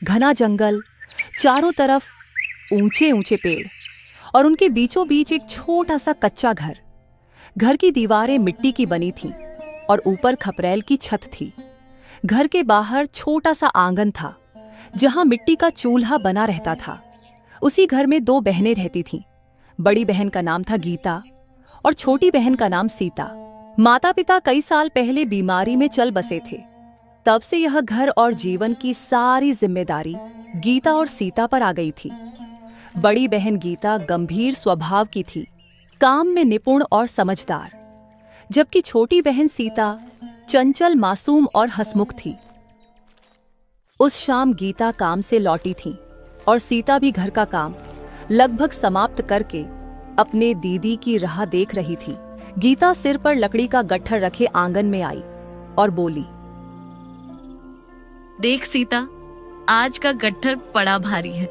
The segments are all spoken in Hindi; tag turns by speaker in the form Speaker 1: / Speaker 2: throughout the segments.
Speaker 1: घना जंगल, चारों तरफ ऊंचे ऊंचे पेड़ और उनके बीचों बीच एक छोटा सा कच्चा घर। घर की दीवारें मिट्टी की बनी थीं और ऊपर खपरेल की छत थी। घर के बाहर छोटा सा आंगन था जहां मिट्टी का चूल्हा बना रहता था। उसी घर में 2 बहनें रहती थीं। बड़ी बहन का नाम था गीता और छोटी बहन का नाम सीता। माता पिता कई साल पहले बीमारी में चल बसे थे। तब से यह घर और जीवन की सारी जिम्मेदारी गीता और सीता पर आ गई थी। बड़ी बहन गीता गंभीर स्वभाव की थी, काम में निपुण और समझदार, जबकि छोटी बहन सीता चंचल, मासूम और हंसमुख थी। उस शाम गीता काम से लौटी थी और सीता भी घर का काम लगभग समाप्त करके अपने दीदी की राह देख रही थी। गीता सिर पर लकड़ी का गट्ठर रखे आंगन में आई और बोली,
Speaker 2: देख सीता, आज का गट्ठर बड़ा भारी है।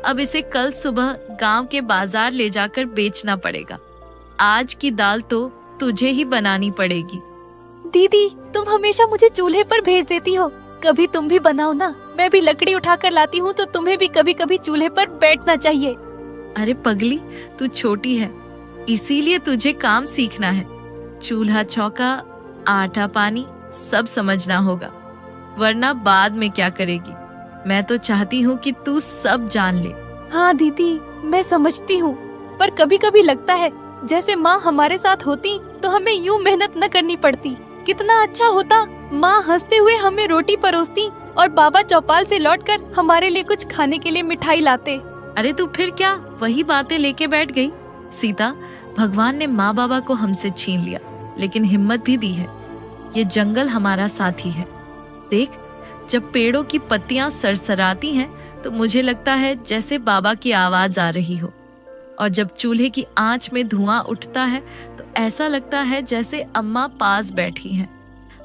Speaker 2: अब इसे कल सुबह गांव के बाजार ले जाकर बेचना पड़ेगा। आज की दाल तो तुझे ही बनानी पड़ेगी।
Speaker 3: दीदी, तुम हमेशा मुझे चूल्हे पर भेज देती हो, कभी तुम भी बनाओ ना। मैं भी लकड़ी उठाकर लाती हूँ तो तुम्हें भी कभी कभी चूल्हे पर बैठना चाहिए।
Speaker 2: अरे पगली, तू छोटी है, इसीलिए तुझे काम सीखना है। चूल्हा चौका, आटा पानी सब समझना होगा, वरना बाद में क्या करेगी। मैं तो चाहती हूँ कि तू सब जान ले।
Speaker 3: हाँ दीदी, मैं समझती हूँ, पर कभी कभी लगता है जैसे माँ हमारे साथ होती तो हमें यूं मेहनत न करनी पड़ती। कितना अच्छा होता, माँ हंसते हुए हमें रोटी परोसती और बाबा चौपाल से लौटकर हमारे लिए कुछ खाने के लिए मिठाई लाते।
Speaker 2: अरे तू फिर क्या वही बातें लेके बैठ गई? सीता, भगवान ने माँ बाबा को हमसे छीन लिया, लेकिन हिम्मत भी दी है। ये जंगल हमारा साथी है। देख, जब पेड़ों की पत्तियां सरसराती हैं तो मुझे लगता है जैसे बाबा की आवाज आ रही हो, और जब चूल्हे की आंच में धुआं उठता है तो ऐसा लगता है जैसे अम्मा पास बैठी हैं।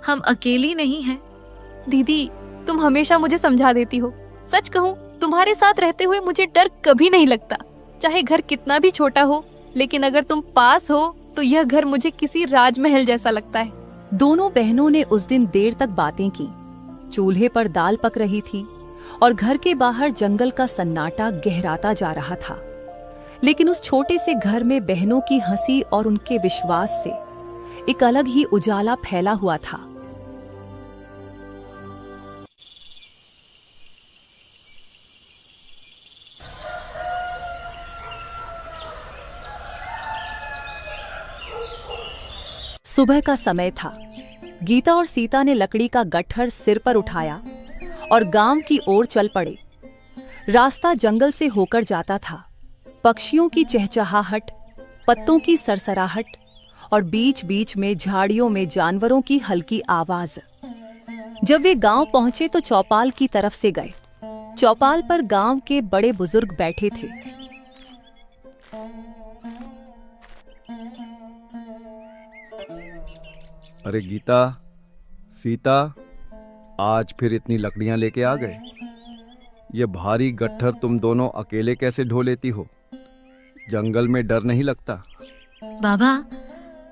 Speaker 2: हम अकेली नहीं हैं।
Speaker 3: दीदी, तुम हमेशा मुझे समझा देती हो। सच कहूँ, तुम्हारे साथ रहते हुए मुझे डर कभी नहीं लगता। चाहे घर कितना भी छोटा हो, लेकिन अगर तुम पास हो तो यह घर मुझे किसी राजमहल जैसा लगता है।
Speaker 1: दोनों बहनों ने उस दिन देर तक बातें की। चूल्हे पर दाल पक रही थी और घर के बाहर जंगल का सन्नाटा गहराता जा रहा था। लेकिन उस छोटे से घर में बहनों की हंसी और उनके विश्वास से एक अलग ही उजाला फैला हुआ था। सुबह का समय था। गीता और सीता ने लकड़ी का गट्ठर सिर पर उठाया और गांव की ओर चल पड़े। रास्ता जंगल से होकर जाता था। पक्षियों की चहचहाहट, पत्तों की सरसराहट और बीच बीच में झाड़ियों में जानवरों की हल्की आवाज। जब वे गांव पहुंचे तो चौपाल की तरफ से गए। चौपाल पर गांव के बड़े बुजुर्ग बैठे थे।
Speaker 4: अरे गीता, सीता, आज फिर इतनी लकड़ियां लेके आ गए। ये भारी गट्ठर तुम दोनों अकेले कैसे ढो लेती हो? जंगल में डर नहीं लगता?
Speaker 2: बाबा,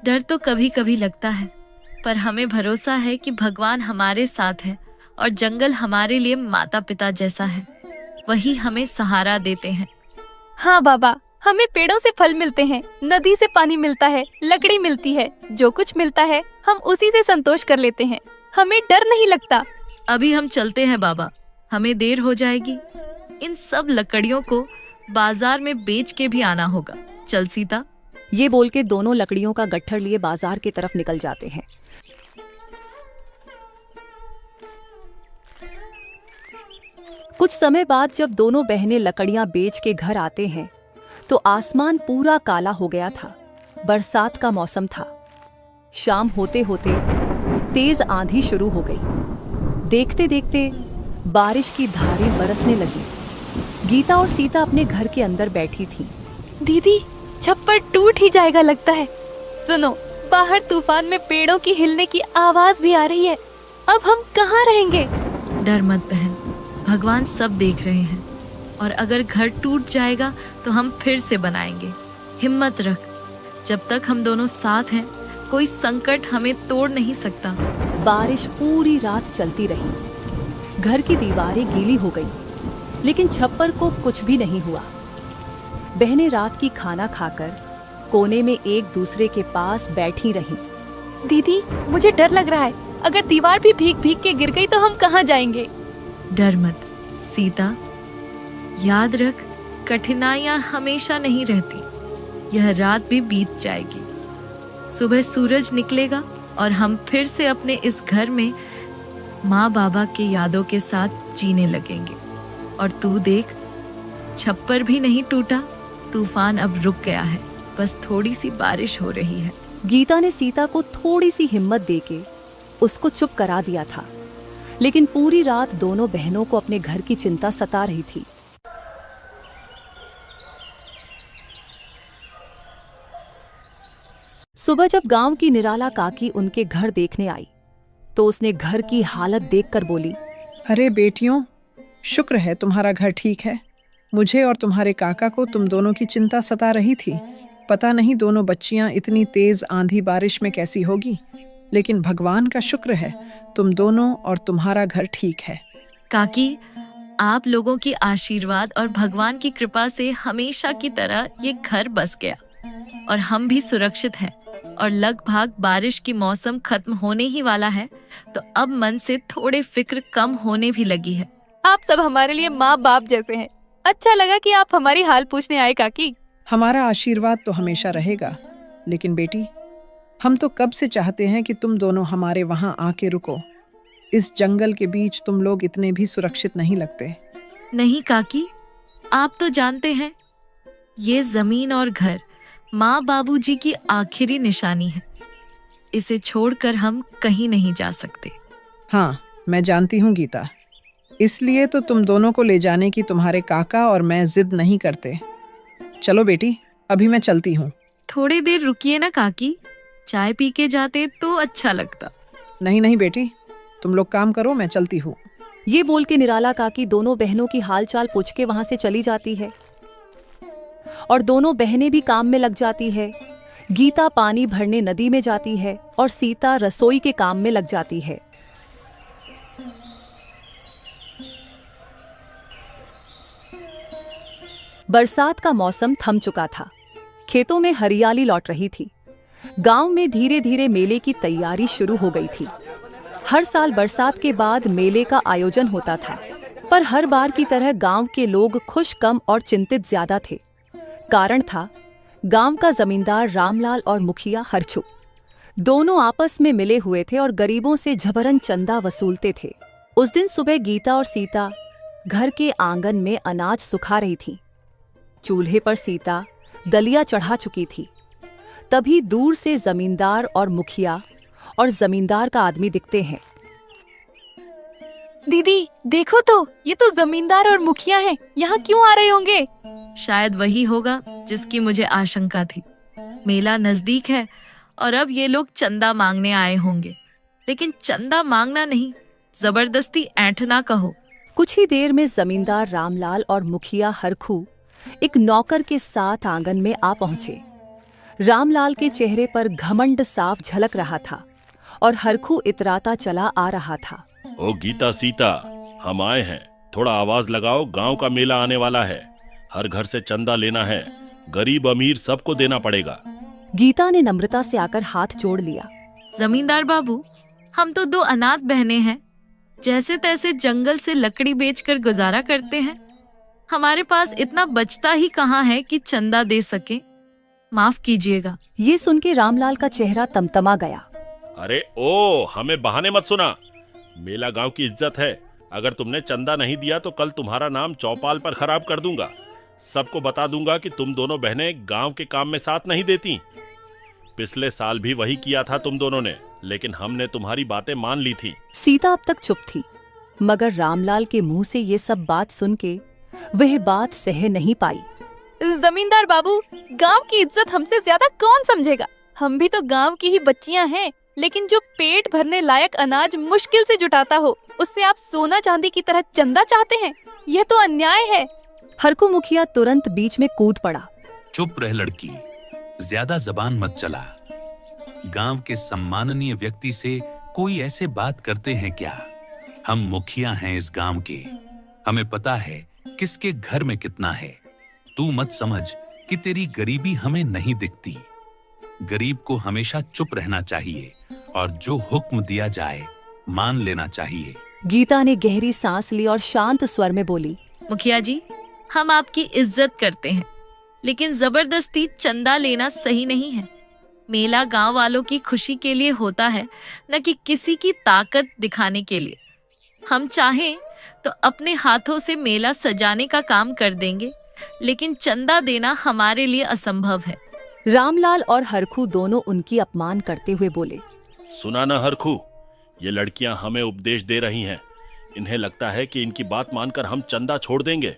Speaker 2: डर तो कभी कभी लगता है, पर हमें भरोसा है कि भगवान हमारे साथ है और जंगल हमारे लिए माता पिता जैसा है। वही हमें सहारा देते हैं।
Speaker 3: हाँ बाबा, हमें पेड़ों से फल मिलते हैं, नदी से पानी मिलता है, लकड़ी मिलती है। जो कुछ मिलता है हम उसी से संतोष कर लेते हैं। हमें डर नहीं लगता।
Speaker 2: अभी हम चलते हैं बाबा, हमें देर हो जाएगी। इन सब लकड़ियों को बाजार में बेच के भी आना होगा। चल सीता।
Speaker 1: ये बोल के दोनों लकड़ियों का गट्ठर लिए बाजार की तरफ निकल जाते हैं। कुछ समय बाद जब दोनों बहनें लकड़ियां बेच के घर आते हैं तो आसमान पूरा काला हो गया था। बरसात का मौसम था। शाम होते होते तेज आंधी शुरू हो गई। देखते देखते बारिश की धारें बरसने लगी। गीता और सीता अपने घर के अंदर बैठी थीं।
Speaker 3: दीदी, छप्पर टूट ही जाएगा लगता है। सुनो, बाहर तूफान में पेड़ों की हिलने की आवाज भी आ रही है। अब हम कहाँ रहेंगे?
Speaker 2: डर मत बहन, भगवान सब देख रहे हैं, और अगर घर टूट जाएगा तो हम फिर से बनाएंगे। हिम्मत रख, जब तक हम दोनों साथ हैं कोई संकट हमें तोड़ नहीं सकता।
Speaker 1: बारिश पूरी रात चलती रही। घर की दीवारें गीली हो गई लेकिन छप्पर को कुछ भी नहीं हुआ। बहनें रात की खाना खाकर कोने में एक दूसरे के पास बैठी रहीं।
Speaker 3: दीदी, मुझे डर लग रहा है। अगर दीवार भी भीग भीग के गिर गई तो हम कहाँ जाएंगे?
Speaker 2: डर मत सीता, याद रख, कठिनाइयां हमेशा नहीं रहती। यह रात भी बीत जाएगी, सुबह सूरज निकलेगा और हम फिर से अपने इस घर में माँ बाबा के यादों के साथ जीने लगेंगे। और तू देख, छप्पर भी नहीं टूटा, तूफान अब रुक गया है, बस थोड़ी सी बारिश हो रही है।
Speaker 1: गीता ने सीता को थोड़ी सी हिम्मत देके उसको चुप करा दिया था, लेकिन पूरी रात दोनों बहनों को अपने घर की चिंता सता रही थी। सुबह जब गांव की निराला काकी उनके घर देखने आई तो उसने घर की हालत देखकर बोली,
Speaker 5: अरे बेटियों, शुक्र है तुम्हारा घर ठीक है। मुझे और तुम्हारे काका को तुम दोनों की चिंता सता रही थी। पता नहीं दोनों बच्चियां इतनी तेज आंधी बारिश में कैसी होगी, लेकिन भगवान का शुक्र है तुम दोनों और तुम्हारा घर ठीक है।
Speaker 2: काकी, आप लोगों की आशीर्वाद और भगवान की कृपा से हमेशा की तरह ये घर बस गया और हम भी सुरक्षित हैं। और लगभग बारिश की मौसम खत्म होने ही वाला है, तो अब मन से थोड़े फिक्र कम होने भी लगी है।
Speaker 3: आप सब हमारे लिए माँ बाप जैसे हैं। अच्छा लगा कि आप हमारी हाल पूछने आए काकी।
Speaker 5: हमारा आशीर्वाद तो हमेशा रहेगा, लेकिन बेटी, हम तो कब से चाहते हैं कि तुम दोनों हमारे वहां आके रुको। इस जंगल के बीच तुम लोग इतने भी सुरक्षित नहीं लगते।
Speaker 2: नहीं काकी, आप तो जानते हैं, ये जमीन और घर माँ बाबूजी की आखिरी निशानी है। इसे छोड़कर हम कहीं नहीं जा सकते।
Speaker 5: हाँ, मैं जानती हूँ गीता, इसलिए तो तुम दोनों को ले जाने की तुम्हारे काका और मैं जिद नहीं करते। चलो बेटी, अभी मैं चलती हूँ।
Speaker 2: थोड़ी देर रुकिए ना काकी, चाय पी के जाते तो अच्छा लगता।
Speaker 5: नहीं नहीं बेटी, तुम लोग काम करो, मैं चलती हूँ।
Speaker 1: ये बोल के निराला काकी दोनों बहनों की हालचाल पूछ के वहां से चली जाती है और दोनों बहनें भी काम में लग जाती है। गीता पानी भरने नदी में जाती है और सीता रसोई के काम में लग जाती है। बरसात का मौसम थम चुका था, खेतों में हरियाली लौट रही थी। गांव में धीरे धीरे मेले की तैयारी शुरू हो गई थी। हर साल बरसात के बाद मेले का आयोजन होता था, पर हर बार की तरह गांव के लोग खुश कम और चिंतित ज्यादा थे। कारण था, गांव का जमींदार रामलाल और मुखिया हरछू दोनों आपस में मिले हुए थे और गरीबों से झबरन चंदा वसूलते थे। उस दिन सुबह गीता और सीता घर के आंगन में अनाज सुखा रही थीं। चूल्हे पर सीता दलिया चढ़ा चुकी थी। तभी दूर से जमींदार और मुखिया और जमींदार का आदमी दिखते हैं।
Speaker 3: दीदी देखो तो, ये तो जमींदार और मुखिया हैं। यहाँ क्यों आ रहे होंगे?
Speaker 2: शायद वही होगा जिसकी मुझे आशंका थी। मेला नजदीक है और अब ये लोग चंदा मांगने आए होंगे, लेकिन चंदा मांगना नहीं, जबरदस्ती ऐंठना कहो।
Speaker 1: कुछ ही देर में जमींदार रामलाल और मुखिया हरखू एक नौकर के साथ आंगन में आ पहुंचे। रामलाल के चेहरे पर घमंड साफ झलक रहा था और हरखू इतराता चला आ रहा था।
Speaker 6: ओ गीता, सीता, हम आए हैं, थोड़ा आवाज लगाओ, गांव का मेला आने वाला है। हर घर से चंदा लेना है, गरीब अमीर सबको देना पड़ेगा।
Speaker 1: गीता ने नम्रता से आकर हाथ जोड़ लिया।
Speaker 2: जमींदार बाबू, हम तो दो अनाथ बहनें हैं, जैसे तैसे जंगल से लकड़ी बेचकर गुजारा करते हैं। हमारे पास इतना बचता ही कहाँ है कि चंदा दे सके। माफ कीजिएगा।
Speaker 1: ये सुन के रामलाल का चेहरा तमतमा गया।
Speaker 6: अरे ओ, हमें बहाने मत सुना। मेला गांव की इज्जत है। अगर तुमने चंदा नहीं दिया तो कल तुम्हारा नाम चौपाल पर खराब कर दूंगा। सबको बता दूंगा कि तुम दोनों बहनें गांव के काम में साथ नहीं देती। पिछले साल भी वही किया था तुम दोनों ने, लेकिन हमने तुम्हारी बातें मान ली थी।
Speaker 1: सीता अब तक चुप थी, मगर रामलाल के मुंह से ये सब बात सुन के वह बात सह नहीं पाई।
Speaker 3: जमींदार बाबू, गांव की इज्जत हमसे ज्यादा कौन समझेगा? हम भी तो गांव की ही बच्चियां हैं, लेकिन जो पेट भरने लायक अनाज मुश्किल से जुटाता हो, उससे आप सोना चांदी की तरह चंदा चाहते हैं? यह तो अन्याय है।
Speaker 1: हरकू मुखिया तुरंत बीच में कूद पड़ा।
Speaker 7: चुप रह लड़की, ज्यादा जबान मत चला। गांव के सम्माननीय व्यक्ति से कोई ऐसे बात करते हैं क्या? हम मुखिया हैं इस गांव के। हमें पता है किसके घर में कितना है। तू मत समझ कि तेरी गरीबी हमें नहीं दिखती। गरीब को हमेशा चुप रहना चाहिए और जो हुक्म दिया जाए मान लेना चाहिए।
Speaker 1: गीता ने गहरी सांस ली और शांत स्वर में बोली,
Speaker 2: मुखिया जी, हम आपकी इज्जत करते हैं, लेकिन जबरदस्ती चंदा लेना सही नहीं है। मेला गांव वालों की खुशी के लिए होता है, न कि किसी की ताकत दिखाने के लिए। हम चाहें तो अपने हाथों से मेला सजाने का काम कर देंगे, लेकिन चंदा देना हमारे लिए असंभव है।
Speaker 1: रामलाल और हरखू दोनों उनकी अपमान करते हुए बोले,
Speaker 6: सुना ना हरखू, ये लड़कियां हमें उपदेश दे रही हैं। इन्हें लगता है कि इनकी बात मानकर हम चंदा छोड़ देंगे।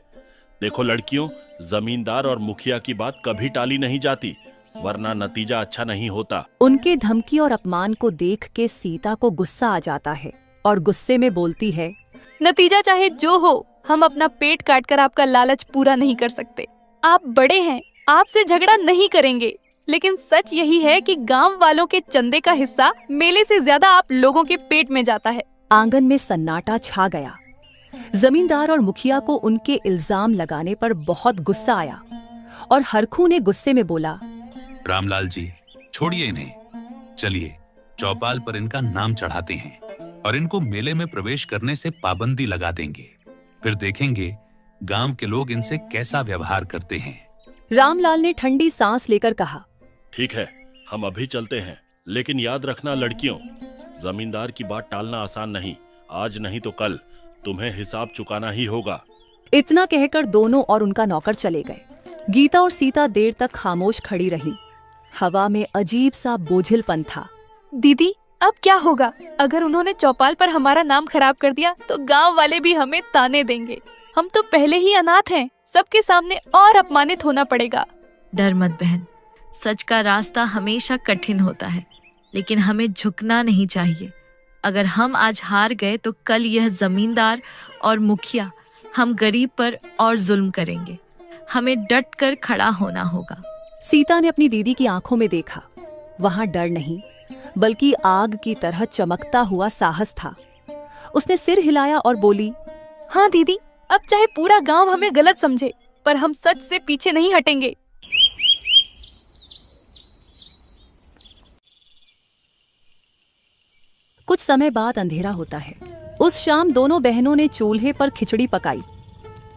Speaker 6: देखो लड़कियों, जमींदार और मुखिया की बात कभी टाली नहीं जाती, वरना नतीजा अच्छा नहीं होता।
Speaker 1: उनके धमकी और अपमान को देख के सीता को गुस्सा आ जाता है और गुस्से में बोलती है,
Speaker 3: नतीजा चाहे जो हो, हम अपना पेट काटकर आपका लालच पूरा नहीं कर सकते। आप बड़े हैं, आपसे झगड़ा नहीं करेंगे, लेकिन सच यही है कि गांव वालों के चंदे का हिस्सा मेले से ज्यादा आप लोगों के पेट में जाता है।
Speaker 1: आंगन में सन्नाटा छा गया। जमींदार और मुखिया को उनके इल्जाम लगाने पर बहुत गुस्सा आया और हरखू ने गुस्से में बोला,
Speaker 7: रामलाल जी, छोड़िए इन्हें। चलिए चौपाल पर इनका नाम चढ़ाते हैं और इनको मेले में प्रवेश करने से पाबंदी लगा देंगे। फिर देखेंगे गांव के लोग इनसे कैसा व्यवहार करते हैं।
Speaker 1: रामलाल ने ठंडी सांस लेकर कहा,
Speaker 6: ठीक है, हम अभी चलते हैं, लेकिन याद रखना लड़कियों, जमींदार की बात टालना आसान नहीं। आज नहीं तो कल तुम्हें हिसाब चुकाना ही होगा।
Speaker 1: इतना कहकर दोनों और उनका नौकर चले गए। गीता और सीता देर तक खामोश खड़ी रही। हवा में अजीब सा बोझिलपन था।
Speaker 3: दीदी, अब क्या होगा? अगर उन्होंने चौपाल पर हमारा नाम खराब कर दिया तो गांव वाले भी हमें ताने देंगे। हम तो पहले ही अनाथ हैं, सबके सामने और अपमानित होना पड़ेगा।
Speaker 2: डर मत बहन, सच का रास्ता हमेशा कठिन होता है, लेकिन हमें झुकना नहीं चाहिए। अगर हम आज हार गए तो कल यह जमींदार और मुखिया हम गरीब पर और जुल्म करेंगे। हमें डट कर खड़ा होना होगा।
Speaker 1: सीता ने अपनी दीदी की आंखों में देखा। वहां डर नहीं, बल्कि आग की तरह चमकता हुआ साहस था। उसने सिर हिलाया और बोली,
Speaker 3: हाँ दीदी, अब चाहे पूरा गांव हमें गलत समझे, पर हम सच से पीछे नहीं हटेंगे।
Speaker 1: कुछ समय बाद अंधेरा होता है। उस शाम दोनों बहनों ने चूल्हे पर खिचड़ी पकाई,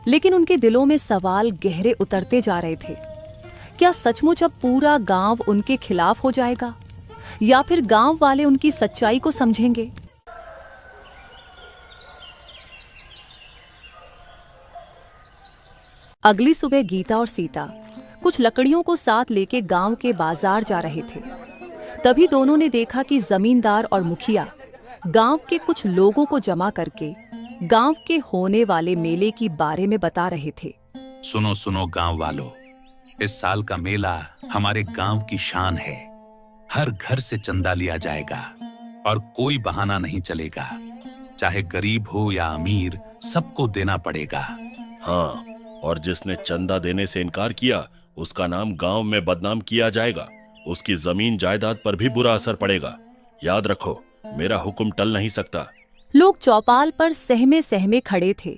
Speaker 1: लेकिन उनके दिलों में सवाल गहरे उतरते जा रहे थे। क्या सचमुच अब पूरा गांव उनके खिलाफ हो जाएगा, या फिर गांव वाले उनकी सच्चाई को समझेंगे? अगली सुबह गीता और सीता कुछ लकड़ियों को साथ लेके गांव के बाजार जा रहे थे। तभी दोनों ने देखा कि जमींदार और मुखिया गांव के कुछ लोगों को जमा करके गांव के होने वाले मेले की बारे में बता रहे थे।
Speaker 7: सुनो सुनो गांव वालों, इस साल का मेला हमारे गांव की शान है। हर घर से चंदा लिया जाएगा और कोई बहाना नहीं चलेगा। चाहे गरीब हो या अमीर, सबको देना पड़ेगा।
Speaker 6: हाँ, और जिसने चंदा देने से इनकार किया उसका नाम गांव में बदनाम किया जाएगा। उसकी जमीन जायदाद पर भी बुरा असर पड़ेगा। याद रखो, मेरा हुक्म टल नहीं सकता।
Speaker 1: लोग चौपाल पर सहमे सहमे खड़े थे।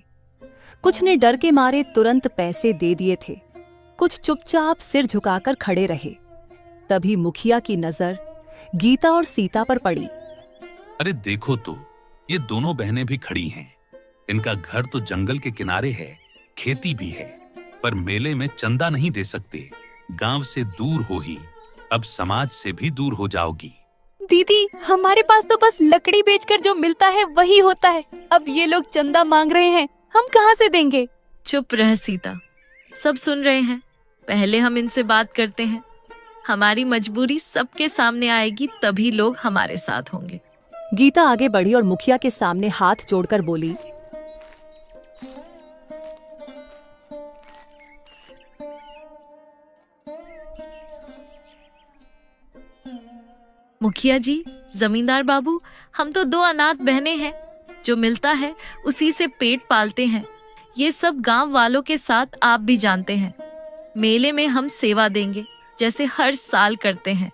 Speaker 1: कुछ ने डर के मारे तुरंत पैसे दे दिए थे, कुछ चुपचाप सिर झुकाकर खड़े रहे। तभी मुखिया की नजर गीता और सीता पर पड़ी।
Speaker 7: अरे देखो तो, ये दोनों बहनें भी खड़ी हैं। इनका घर तो जंगल के किनारे है, खेती भी है, पर मेले में चंदा नहीं दे सकते। गांव से दूर हो ही, अब समाज से भी दूर हो जाओगी।
Speaker 3: दीदी, हमारे पास तो बस लकड़ी बेचकर जो मिलता है वही होता है। अब ये लोग चंदा मांग रहे हैं, हम कहाँ से देंगे?
Speaker 2: चुप रह सीता, सब सुन रहे हैं। पहले हम इनसे बात करते हैं। हमारी मजबूरी सबके सामने आएगी, तभी लोग हमारे साथ होंगे।
Speaker 1: गीता आगे बढ़ी और मुखिया के सामने हाथ जोड़कर बोली,
Speaker 2: मुखिया जी, जमींदार बाबू, हम तो दो अनाथ बहनें हैं। जो मिलता है उसी से पेट पालते हैं। ये सब गांव वालों के साथ आप भी जानते हैं। मेले में हम सेवा देंगे जैसे हर साल करते हैं,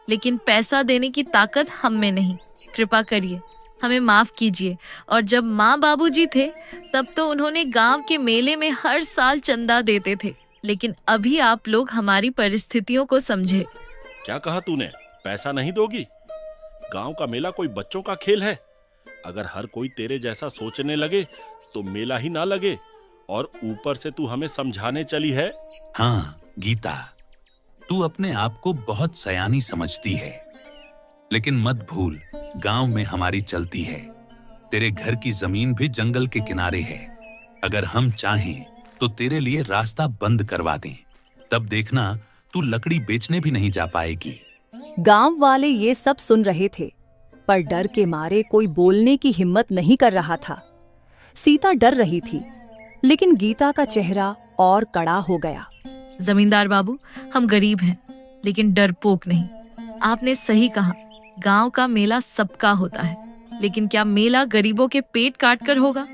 Speaker 2: लेकिन पैसा देने की ताकत हम में नहीं। कृपा करिए, हमें माफ कीजिए। और जब माँ बाबूजी थे तब तो उन्होंने गांव के मेले में हर साल चंदा देते थे, लेकिन अभी आप लोग हमारी परिस्थितियों को समझे।
Speaker 6: क्या कहा तूने? पैसा नहीं दोगी? गांव का मेला कोई बच्चों का खेल है? अगर हर कोई तेरे जैसा सोचने लगे तो मेला ही ना लगे। और ऊपर से तू हमें समझाने चली है।
Speaker 7: हाँ गीता, तू अपने आप को बहुत सयानी समझती है, लेकिन मत भूल गांव में हमारी चलती है। तेरे घर की जमीन भी जंगल के किनारे है। अगर हम चाहें तो तेरे लिए रास्ता बंद करवा दें, तब देखना तू लकड़ी बेचने भी नहीं जा पाएगी।
Speaker 1: गांव वाले ये सब सुन रहे थे, पर डर के मारे कोई बोलने की हिम्मत नहीं कर रहा था। सीता डर रही थी, लेकिन गीता का चेहरा और कड़ा हो गया।
Speaker 2: जमींदार बाबू, हम गरीब हैं, लेकिन डरपोक नहीं। आपने सही कहा, गांव का मेला सबका होता है, लेकिन क्या मेला गरीबों के पेट काट कर होगा?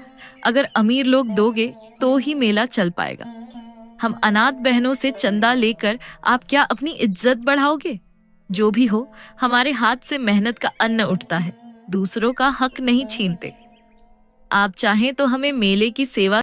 Speaker 2: अगर अमीर लोग दोगे तो ही मेला चल पाएगा। हम अनाथ बहनों से चंदा लेकर आप क्या अपनी इज्जत बढ़ाओगे? जो भी हो, हमारे हाथ से मेहनत का अन्न उठता है, दूसरों का हक नहीं छीनते। आप चाहें तो हमें मेले की सेवा